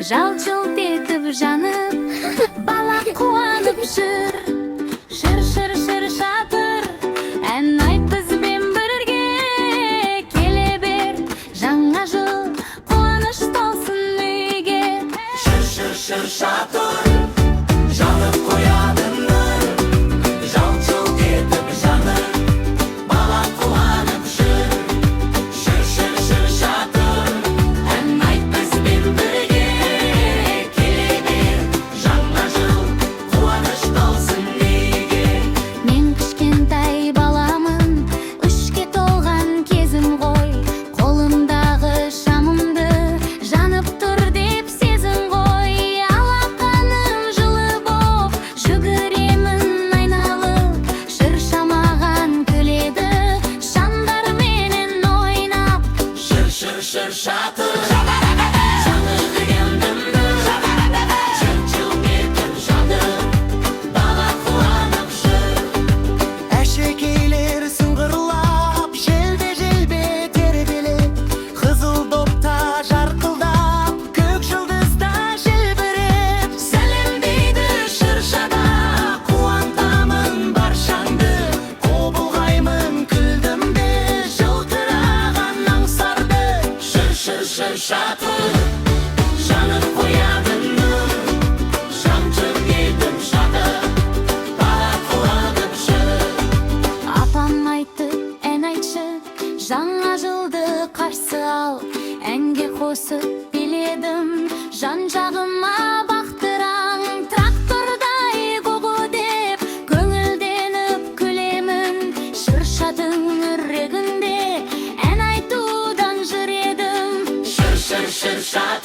жалт-жұлт етіп жанып, бала қуанып жүр. Шыр-шыр шатыр, ән айт бізбен бірге. Келе бер, жаңа жыл, қуаныш толсын үйге. Шыр-шыр шатыр, жанып қояды нұр, жалт-жұлт етіп жанып, бала қуанып жүр. Шыр-шыр шатыр, ән айт бізбен бірге. Келе бер, жаңа жыл, қуаныш толсын үйге. Мен кішкентай баламын, үшке толған кезім ғой. Қолымдағы шамымды жанып тұр деп сезім ғой. Алақаным жылы боп, жүгіремін айналып. Шырша маған күледі, шамдарменен ойнап. Шыр-шыр шатыр, жанып деген нұр, жалт-жұлт етіп жанып, бала қуанып жүр. Әшекейлер сыңғырлап, желбе-желбе тербелеп, қызыл допта жарқылдап, көк жұлдызда желбіреп. Сәлемдейді шыршада, қуантамын баршаңды. Қол бұлғаймын күлдім бе, Жылтыраған аңсарды. Шыр-шыр шатыр, жанып қояды нұр, жалт-жұлт етіп жанып, бала қуанып жүр. Апам айтты, ән айтшы, жаңа жылды қарсы ал. Әнге қосып биледім, жан-жағыма бақтыраң. Трактордай қоғу деп, көңілденіп күлемін. Шыршаның үрегінде, ән айтудан жүр едім. Шыр-шыр шатыр,